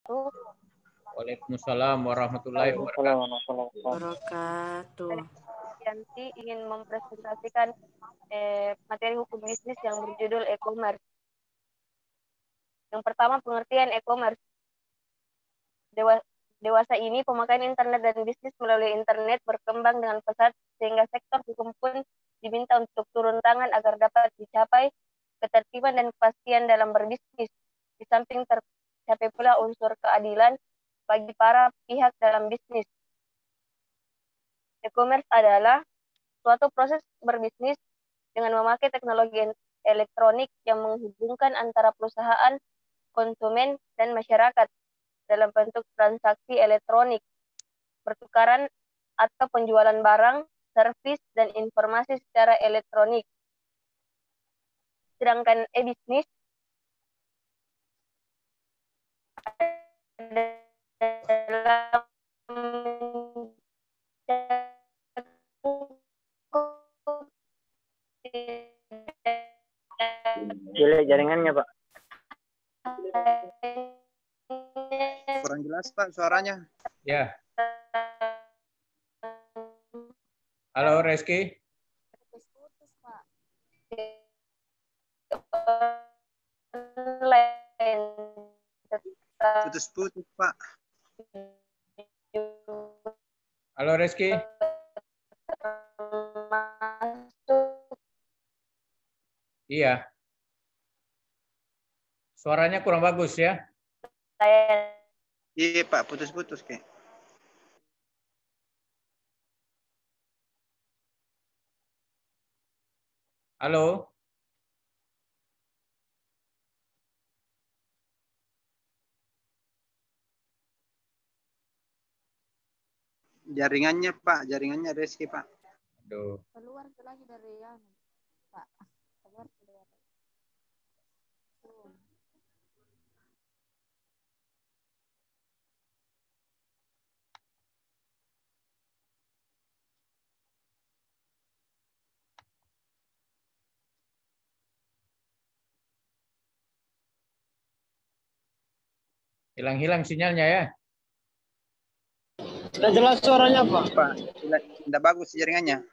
Waalaikumsalam warahmatullahi wabarakatuh. Yanti ingin mempresentasikan materi hukum bisnis yang berjudul e-commerce. Yang pertama, pengertian e-commerce. Dewasa ini pemakaian internet dan bisnis melalui internet berkembang dengan pesat sehingga sektor hukum pun diminta untuk turun tangan agar dapat dicapai ketertiban dan kepastian dalam berbisnis. Di samping tercapai pula unsur keadilan bagi para pihak dalam bisnis. E-commerce adalah suatu proses berbisnis dengan memakai teknologi elektronik yang menghubungkan antara perusahaan, konsumen, dan masyarakat dalam bentuk transaksi elektronik, pertukaran atau penjualan barang, servis, dan informasi secara elektronik. Sedangkan e-bisnis adalah Jelek jaringannya, Pak. Kurang jelas, Pak, suaranya. Ya. Halo, Reski. Putus-putus, Pak. Halo, Reski. Iya. Suaranya kurang bagus ya. Iya, Pak, putus-putus kayak. Halo. Jaringannya, Pak, jaringannya Reski, Pak. Aduh. Keluar lagi dari yang Pak. Keluar. Hilang-hilang sinyalnya ya. Sudah jelas suaranya, Pak. Pak, tidak bagus jaringannya.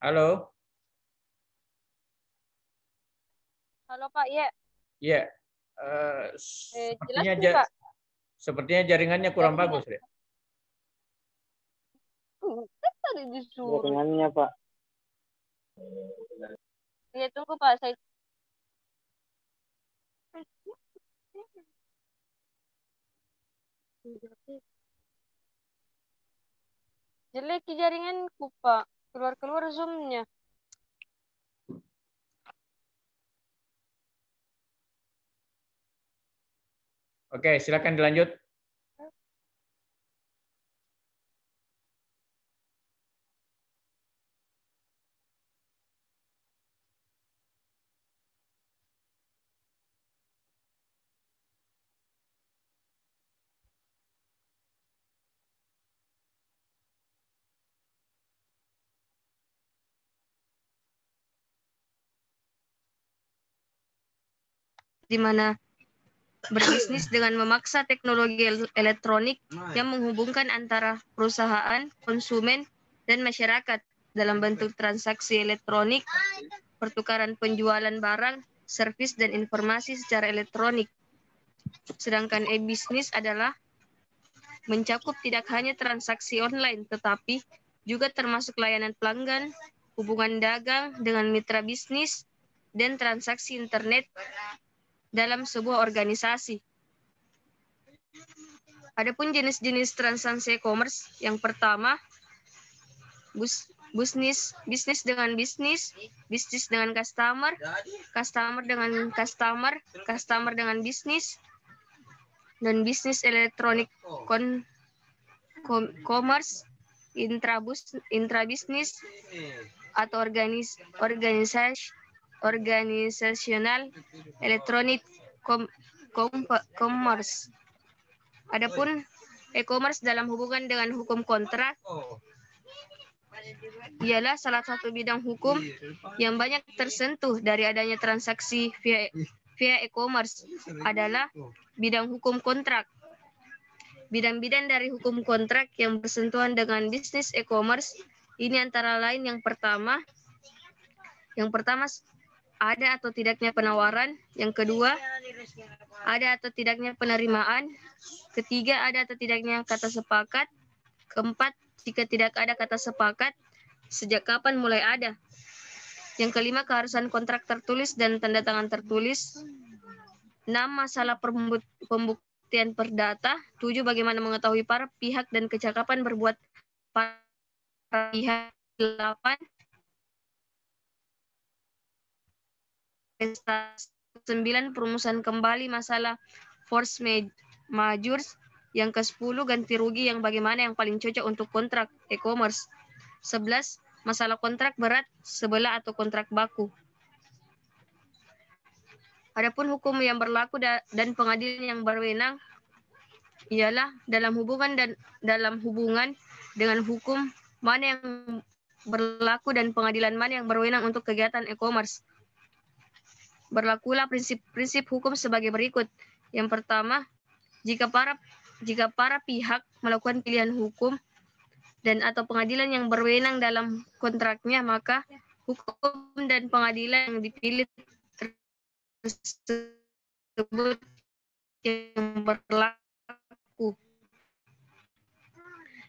Halo. Halo Pak, iya. Iya. Sepertinya jaringannya kurang bagus ya. Tadi disuruh. Jaringannya, Pak. Iya, tunggu Pak, saya jelek jaringanku Pak. Keluar-keluar zoom-nya. Oke, silakan dilanjut. Di mana berbisnis dengan memaksa teknologi elektronik yang menghubungkan antara perusahaan, konsumen, dan masyarakat dalam bentuk transaksi elektronik, pertukaran penjualan barang, servis, dan informasi secara elektronik. Sedangkan e-bisnis adalah mencakup tidak hanya transaksi online, tetapi juga termasuk layanan pelanggan, hubungan dagang dengan mitra bisnis, dan transaksi internet dalam sebuah organisasi. Adapun jenis-jenis transaksi e-commerce, yang pertama, bisnis dengan bisnis, bisnis dengan customer, customer dengan customer, customer dengan bisnis, dan bisnis elektronik commerce, intrabisnis atau organisasi organisasional elektronik commerce. Adapun e-commerce dalam hubungan dengan hukum kontrak ialah salah satu bidang hukum yang banyak tersentuh dari adanya transaksi via e-commerce adalah bidang hukum kontrak. Bidang-bidang dari hukum kontrak yang bersentuhan dengan bisnis e-commerce ini antara lain yang pertama ada atau tidaknya penawaran, yang kedua ada atau tidaknya penerimaan, ketiga ada atau tidaknya kata sepakat, keempat jika tidak ada kata sepakat, sejak kapan mulai ada, yang kelima keharusan kontrak tertulis dan tanda tangan tertulis, 6 masalah pembuktian perdata, 7 bagaimana mengetahui para pihak dan kecakapan berbuat para pihak, 8 9 perumusan kembali masalah force majeure, yang ke-10 ganti rugi yang bagaimana yang paling cocok untuk kontrak e-commerce, 11 masalah kontrak berat sebelah atau kontrak baku. Adapun hukum yang berlaku dan pengadilan yang berwenang ialah dalam hubungan dengan hukum mana yang berlaku dan pengadilan mana yang berwenang untuk kegiatan e-commerce. Berlakulah prinsip-prinsip hukum sebagai berikut. Yang pertama, jika para pihak melakukan pilihan hukum dan atau pengadilan yang berwenang dalam kontraknya, maka hukum dan pengadilan yang dipilih tersebut yang berlaku.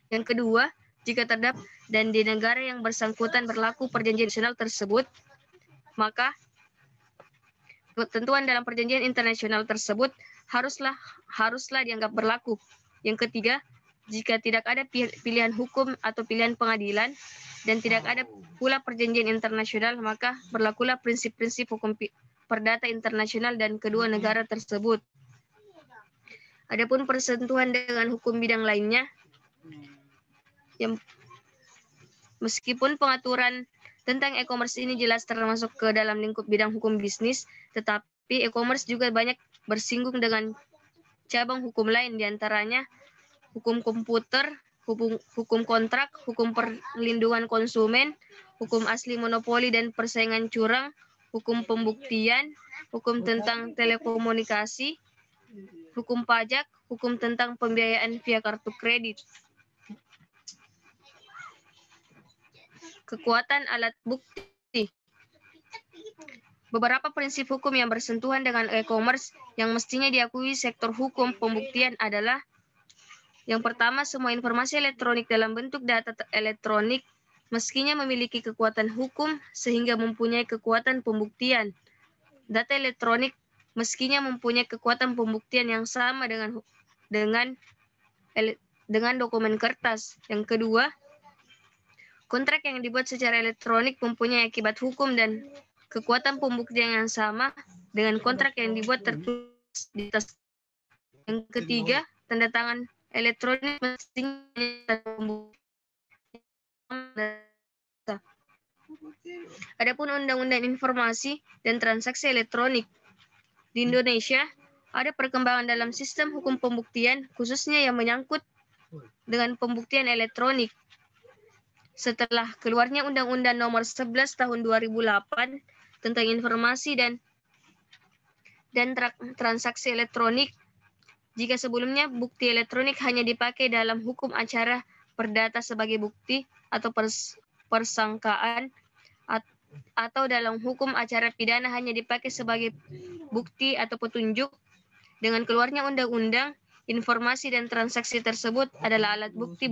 Yang kedua, jika terdapat dan di negara yang bersangkutan berlaku perjanjian internasional tersebut, maka ketentuan dalam perjanjian internasional tersebut haruslah dianggap berlaku. Yang ketiga, jika tidak ada pilihan hukum atau pilihan pengadilan dan tidak ada pula perjanjian internasional, maka berlakulah prinsip-prinsip hukum perdata internasional dan kedua negara tersebut. Adapun persentuhan dengan hukum bidang lainnya, yang meskipun pengaturan tentang e-commerce ini jelas termasuk ke dalam lingkup bidang hukum bisnis, tetapi e-commerce juga banyak bersinggung dengan cabang hukum lain, diantaranya hukum komputer, hukum kontrak, hukum perlindungan konsumen, hukum asli monopoli dan persaingan curang, hukum pembuktian, hukum tentang telekomunikasi, hukum pajak, hukum tentang pembiayaan via kartu kredit. Kekuatan alat bukti. Beberapa prinsip hukum yang bersentuhan dengan e-commerce yang mestinya diakui sektor hukum pembuktian adalah: yang pertama, semua informasi elektronik dalam bentuk data elektronik mestinya memiliki kekuatan hukum sehingga mempunyai kekuatan pembuktian. Data elektronik mestinya mempunyai kekuatan pembuktian yang sama dengan dokumen kertas. Yang kedua, kontrak yang dibuat secara elektronik mempunyai akibat hukum dan kekuatan pembuktian yang sama dengan kontrak yang dibuat tertulis di atas. Yang ketiga, tanda tangan elektronik mestinya Adapun Undang-Undang Informasi dan Transaksi Elektronik di Indonesia, ada perkembangan dalam sistem hukum pembuktian khususnya yang menyangkut dengan pembuktian elektronik. Setelah keluarnya Undang-Undang Nomor 11 Tahun 2008 tentang informasi dan transaksi elektronik, jika sebelumnya bukti elektronik hanya dipakai dalam hukum acara perdata sebagai bukti atau persangkaan, atau dalam hukum acara pidana hanya dipakai sebagai bukti atau petunjuk, dengan keluarnya Undang-Undang Informasi dan Transaksi tersebut adalah alat bukti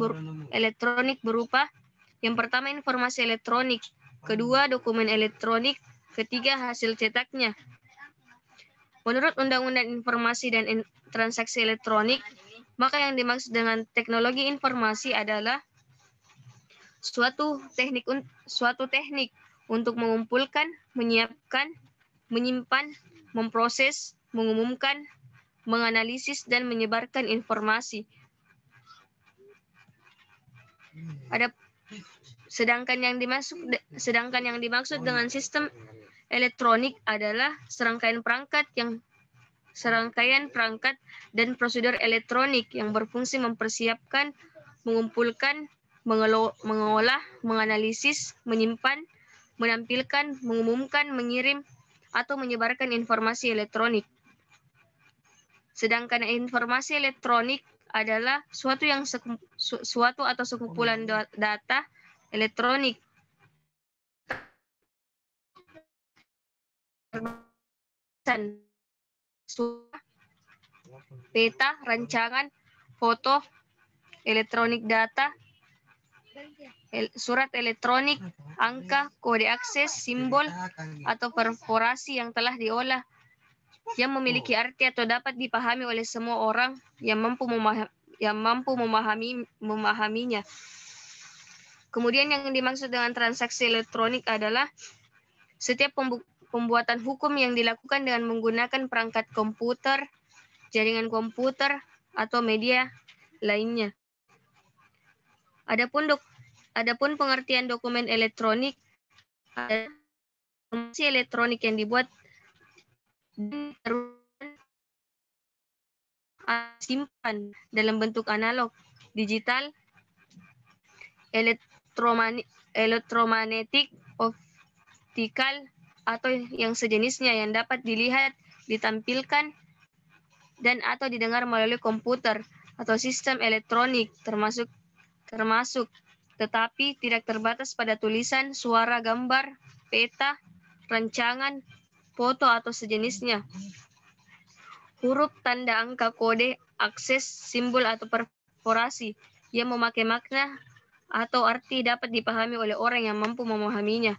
elektronik berupa: yang pertama, informasi elektronik, kedua, dokumen elektronik, ketiga, hasil cetaknya. Menurut Undang-Undang Informasi dan Transaksi Elektronik, maka yang dimaksud dengan teknologi informasi adalah suatu teknik untuk mengumpulkan, menyiapkan, menyimpan, memproses, mengumumkan, menganalisis, dan menyebarkan informasi. Sedangkan yang dimaksud dengan sistem elektronik adalah serangkaian perangkat dan prosedur elektronik yang berfungsi mempersiapkan, mengumpulkan, mengolah, menganalisis, menyimpan, menampilkan, mengumumkan, mengirim, atau menyebarkan informasi elektronik. Sedangkan informasi elektronik adalah suatu atau sekumpulan data elektronik peta, rancangan, foto, elektronik data, surat elektronik, angka, kode akses, simbol, atau perforasi yang telah diolah, yang memiliki arti atau dapat dipahami oleh semua orang yang mampu memahaminya. Kemudian yang dimaksud dengan transaksi elektronik adalah setiap pembuatan hukum yang dilakukan dengan menggunakan perangkat komputer, jaringan komputer, atau media lainnya. Adapun pengertian dokumen elektronik adalah informasi elektronik yang dibuat simpan dalam bentuk analog, digital, elektromagnetik, optikal, atau yang sejenisnya yang dapat dilihat, ditampilkan, dan atau didengar melalui komputer atau sistem elektronik termasuk tetapi tidak terbatas pada tulisan, suara, gambar, peta, rancangan, foto, atau sejenisnya. Huruf, tanda, angka, kode, akses, simbol, atau perforasi yang memakai makna atau arti dapat dipahami oleh orang yang mampu memahaminya.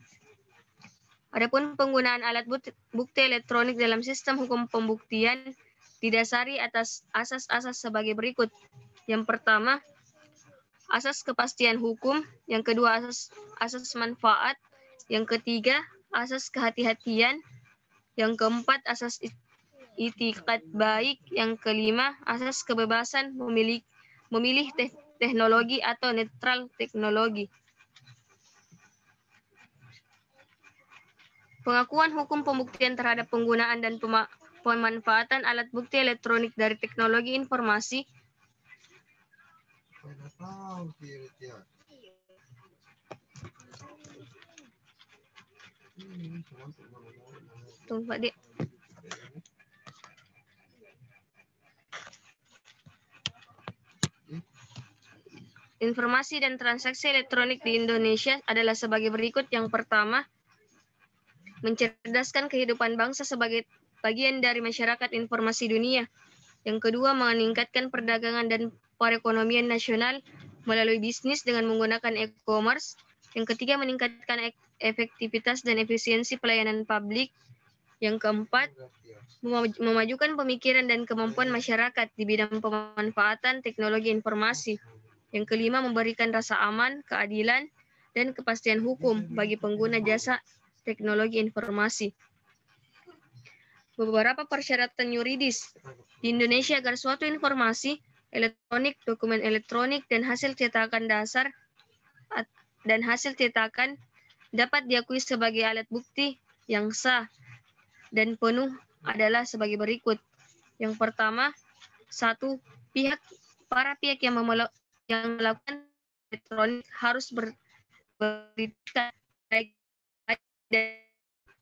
Adapun penggunaan alat bukti elektronik dalam sistem hukum pembuktian didasari atas asas-asas sebagai berikut. Yang pertama, asas kepastian hukum. Yang kedua, asas manfaat. Yang ketiga, asas kehati-hatian. Yang keempat, asas itiqad baik. Yang kelima, asas kebebasan memilih teknologi atau netral teknologi. Pengakuan hukum pembuktian terhadap penggunaan dan pemanfaatan alat bukti elektronik dari teknologi informasi informasi dan transaksi elektronik di Indonesia adalah sebagai berikut. Yang pertama, mencerdaskan kehidupan bangsa sebagai bagian dari masyarakat informasi dunia. Yang kedua, meningkatkan perdagangan dan perekonomian nasional melalui bisnis dengan menggunakan e-commerce. Yang ketiga, meningkatkan efektivitas dan efisiensi pelayanan publik. Yang keempat, memajukan pemikiran dan kemampuan masyarakat di bidang pemanfaatan teknologi informasi. Yang kelima, memberikan rasa aman, keadilan, dan kepastian hukum bagi pengguna jasa teknologi informasi. Beberapa persyaratan yuridis di Indonesia agar suatu informasi elektronik, dokumen elektronik, dan hasil cetakan dapat diakui sebagai alat bukti yang sah dan penuh adalah sebagai berikut. Yang pertama, satu, para pihak yang melakukan elektronik harus beritikat dan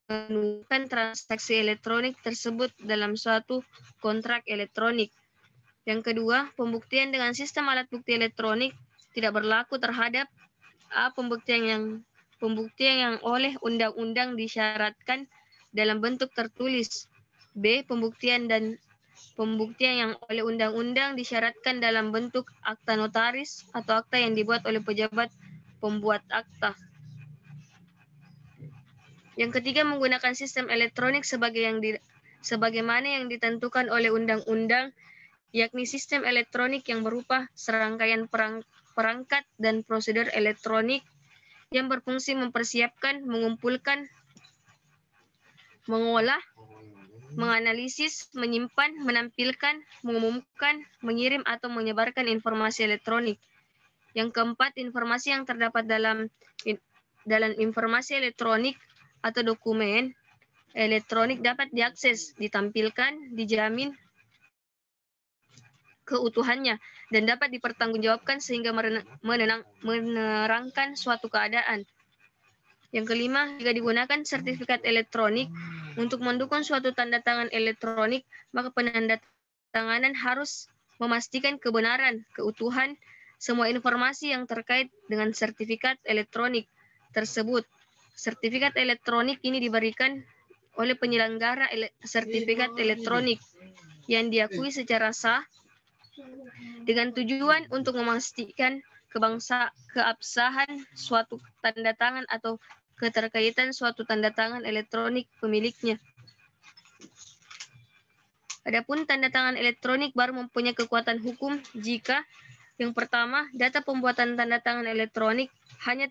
menemukan transaksi elektronik tersebut dalam suatu kontrak elektronik. Yang kedua, pembuktian dengan sistem alat bukti elektronik tidak berlaku terhadap A. Pembuktian yang oleh undang-undang disyaratkan dalam bentuk tertulis. B. Pembuktian yang oleh undang-undang disyaratkan dalam bentuk akta notaris atau akta yang dibuat oleh pejabat pembuat akta. Yang ketiga, menggunakan sistem elektronik sebagaimana yang ditentukan oleh undang-undang, yakni sistem elektronik yang berupa serangkaian perangkat dan prosedur elektronik yang berfungsi mempersiapkan, mengumpulkan, mengolah, menganalisis, menyimpan, menampilkan, mengumumkan, mengirim, atau menyebarkan informasi elektronik. Yang keempat, informasi yang terdapat dalam informasi elektronik atau dokumen elektronik dapat diakses, ditampilkan, dijamin keutuhannya, dan dapat dipertanggungjawabkan sehingga menerangkan suatu keadaan. Yang kelima, jika digunakan sertifikat elektronik untuk mendukung suatu tanda tangan elektronik, maka penandatanganan harus memastikan kebenaran, keutuhan, semua informasi yang terkait dengan sertifikat elektronik tersebut. Sertifikat elektronik ini diberikan oleh penyelenggara sertifikat elektronik yang diakui secara sah dengan tujuan untuk memastikan keabsahan suatu tanda tangan atau keterkaitan suatu tanda tangan elektronik pemiliknya. Adapun tanda tangan elektronik baru mempunyai kekuatan hukum jika yang pertama, data pembuatan tanda tangan elektronik hanya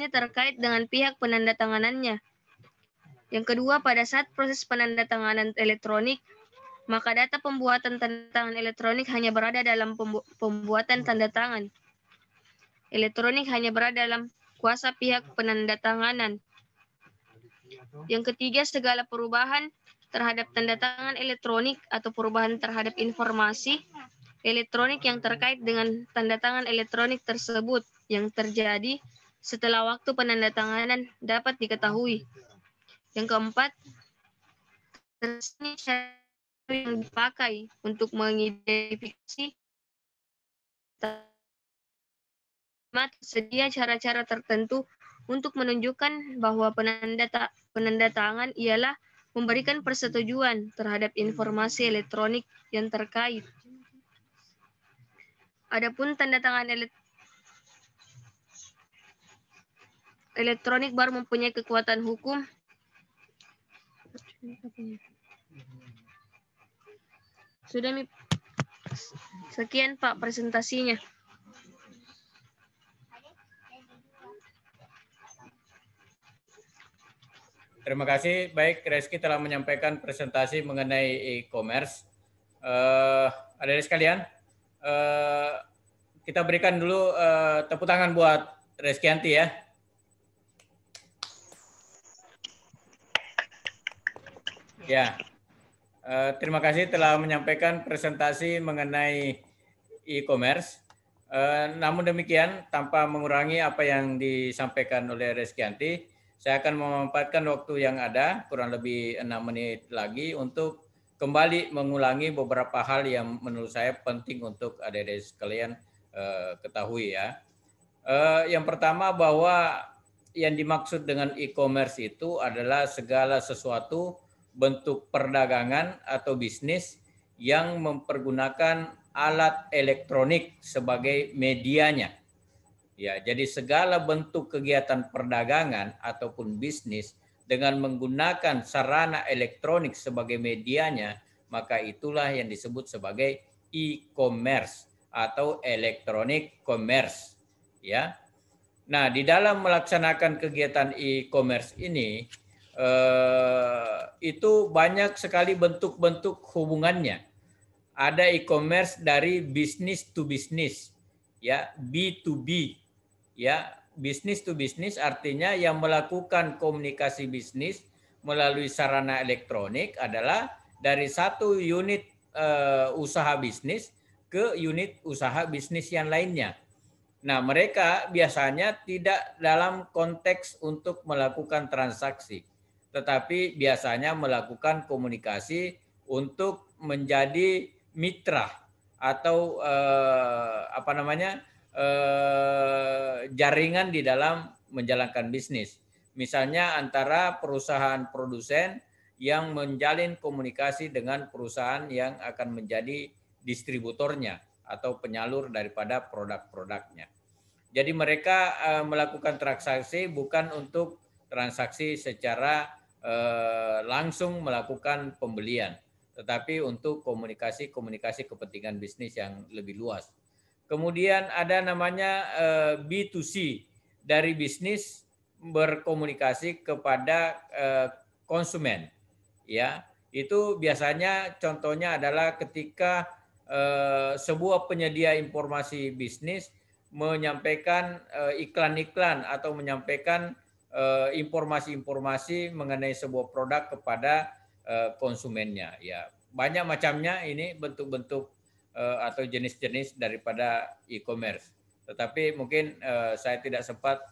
terkait dengan pihak penandatanganannya. Yang kedua, pada saat proses penandatanganan elektronik, maka data pembuatan tanda tangan elektronik hanya berada dalam pembuatan tanda tangan. Elektronik hanya berada dalam kuasa pihak penandatanganan. Yang ketiga, segala perubahan terhadap tanda tangan elektronik atau perubahan terhadap informasi elektronik yang terkait dengan tanda tangan elektronik tersebut yang terjadi setelah waktu penandatanganan dapat diketahui. Yang keempat, cara yang dipakai untuk mengidentifikasi tersedia cara-cara tertentu untuk menunjukkan bahwa penanda tangan ialah memberikan persetujuan terhadap informasi elektronik yang terkait. Adapun tanda tangan elektronik baru mempunyai kekuatan hukum. Sekian Pak presentasinya. Terima kasih. Baik, Reski telah menyampaikan presentasi mengenai e-commerce. Adik-adik sekalian, kita berikan dulu tepuk tangan buat Reskianti ya. Ya, terima kasih telah menyampaikan presentasi mengenai e-commerce. Namun demikian, tanpa mengurangi apa yang disampaikan oleh Reskianti, saya akan memanfaatkan waktu yang ada, kurang lebih 6 menit lagi, untuk kembali mengulangi beberapa hal yang menurut saya penting untuk adik-adik sekalian ketahui ya. Yang pertama, bahwa yang dimaksud dengan e-commerce itu adalah segala sesuatu bentuk perdagangan atau bisnis yang mempergunakan alat elektronik sebagai medianya. Ya, jadi segala bentuk kegiatan perdagangan ataupun bisnis dengan menggunakan sarana elektronik sebagai medianya, maka itulah yang disebut sebagai e-commerce atau electronic commerce. Ya. Nah, di dalam melaksanakan kegiatan e-commerce ini itu banyak sekali bentuk-bentuk hubungannya. Ada e-commerce dari business to business, ya, B2B. Ya, business to business artinya yang melakukan komunikasi bisnis melalui sarana elektronik adalah dari satu unit usaha bisnis ke unit usaha bisnis yang lainnya. Nah, mereka biasanya tidak dalam konteks untuk melakukan transaksi, tetapi biasanya melakukan komunikasi untuk menjadi mitra atau jaringan di dalam menjalankan bisnis. Misalnya antara perusahaan produsen yang menjalin komunikasi dengan perusahaan yang akan menjadi distributornya atau penyalur daripada produk-produknya. Jadi mereka melakukan transaksi bukan untuk transaksi secara langsung melakukan pembelian, tetapi untuk komunikasi kepentingan bisnis yang lebih luas. Kemudian ada namanya B2C, dari bisnis berkomunikasi kepada konsumen. Ya, itu biasanya contohnya adalah ketika sebuah penyedia informasi bisnis menyampaikan iklan-iklan atau menyampaikan informasi-informasi mengenai sebuah produk kepada konsumennya. Ya, banyak macamnya ini bentuk-bentuk atau jenis-jenis daripada e-commerce. Tetapi mungkin saya tidak sempat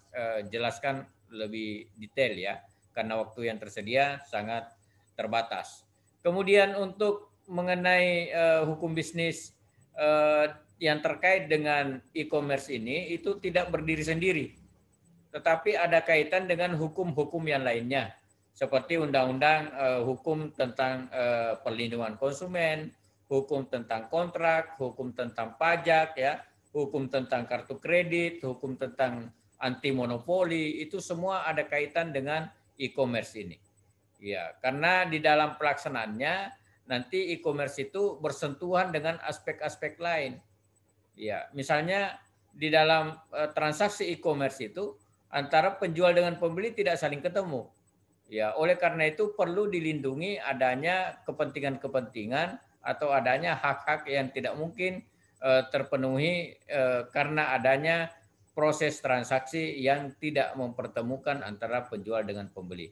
jelaskan lebih detail ya, karena waktu yang tersedia sangat terbatas. Kemudian untuk mengenai hukum bisnis yang terkait dengan e-commerce ini itu tidak berdiri sendiri, tetapi ada kaitan dengan hukum-hukum yang lainnya, seperti undang-undang hukum tentang perlindungan konsumen, hukum tentang kontrak, hukum tentang pajak, ya, hukum tentang kartu kredit, hukum tentang anti monopoli, itu semua ada kaitan dengan e-commerce ini. Ya, karena di dalam pelaksanaannya nanti e-commerce itu bersentuhan dengan aspek-aspek lain. Ya, misalnya di dalam transaksi e-commerce itu antara penjual dengan pembeli tidak saling ketemu. Ya, oleh karena itu perlu dilindungi adanya kepentingan-kepentingan atau adanya hak-hak yang tidak mungkin terpenuhi karena adanya proses transaksi yang tidak mempertemukan antara penjual dengan pembeli.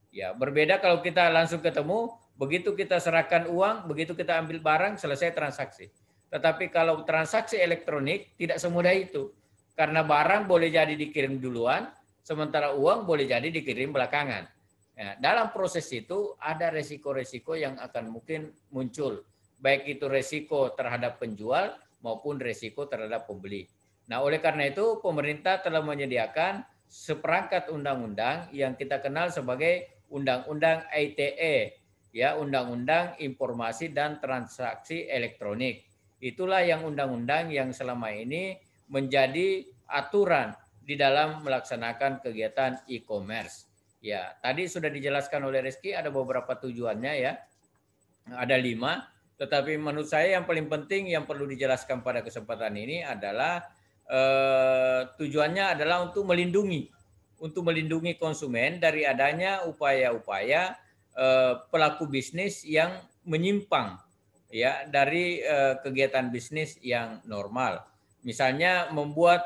Ya, berbeda kalau kita langsung ketemu, begitu kita serahkan uang, begitu kita ambil barang, selesai transaksi. Tetapi kalau transaksi elektronik tidak semudah itu. Karena barang boleh jadi dikirim duluan, sementara uang boleh jadi dikirim belakangan. Ya, dalam proses itu ada resiko-resiko yang akan mungkin muncul. Baik itu resiko terhadap penjual maupun resiko terhadap pembeli. Nah, oleh karena itu pemerintah telah menyediakan seperangkat undang-undang yang kita kenal sebagai Undang-Undang ITE, ya, Undang-Undang Informasi dan Transaksi Elektronik. Itulah yang undang-undang yang selama ini menjadi aturan di dalam melaksanakan kegiatan e-commerce. Ya, tadi sudah dijelaskan oleh Rizky ada beberapa tujuannya ya. Ada 5, tetapi menurut saya yang paling penting yang perlu dijelaskan pada kesempatan ini adalah tujuannya adalah untuk melindungi konsumen dari adanya upaya-upaya pelaku bisnis yang menyimpang ya dari kegiatan bisnis yang normal. Misalnya membuat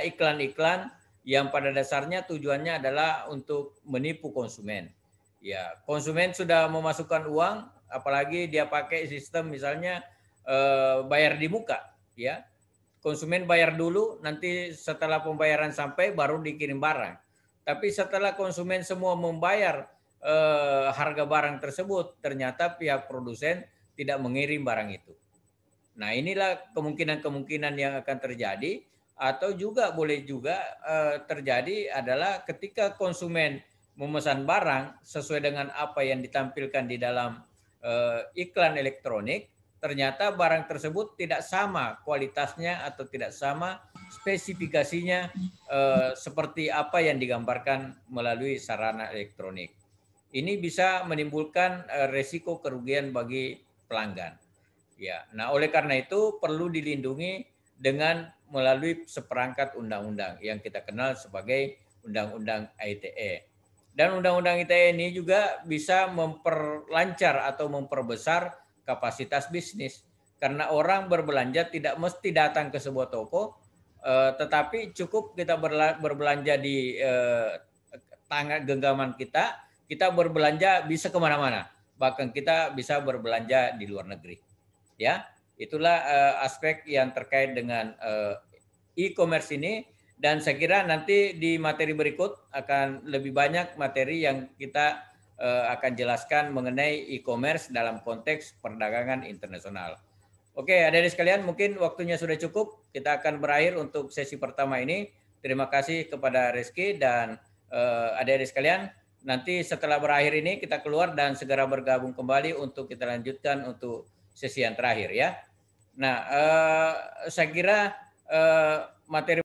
iklan-iklan yang pada dasarnya tujuannya adalah untuk menipu konsumen. Ya, konsumen sudah memasukkan uang, apalagi dia pakai sistem misalnya bayar di muka, ya. Konsumen bayar dulu, nanti setelah pembayaran sampai baru dikirim barang. Tapi setelah konsumen semua membayar harga barang tersebut, ternyata pihak produsen tidak mengirim barang itu. Nah, inilah kemungkinan-kemungkinan yang akan terjadi, atau juga boleh juga terjadi adalah ketika konsumen memesan barang sesuai dengan apa yang ditampilkan di dalam iklan elektronik, ternyata barang tersebut tidak sama kualitasnya atau tidak sama spesifikasinya seperti apa yang digambarkan melalui sarana elektronik. Ini bisa menimbulkan resiko kerugian bagi pelanggan. Ya, nah oleh karena itu perlu dilindungi dengan melalui seperangkat undang-undang yang kita kenal sebagai Undang-Undang ITE. Dan Undang-Undang ITE ini juga bisa memperlancar atau memperbesar kapasitas bisnis, karena orang berbelanja tidak mesti datang ke sebuah toko, tetapi cukup kita berbelanja di tangan genggaman kita berbelanja bisa kemana-mana, bahkan kita bisa berbelanja di luar negeri. Ya, itulah aspek yang terkait dengan e-commerce ini, dan saya kira nanti di materi berikut akan lebih banyak materi yang kita akan jelaskan mengenai e-commerce dalam konteks perdagangan internasional. Oke, adik-adik sekalian, mungkin waktunya sudah cukup. Kita akan berakhir untuk sesi pertama ini. Terima kasih kepada Rizky dan adik-adik sekalian. Nanti setelah berakhir ini kita keluar dan segera bergabung kembali untuk kita lanjutkan untuk sesi yang terakhir ya. Nah, saya kira materi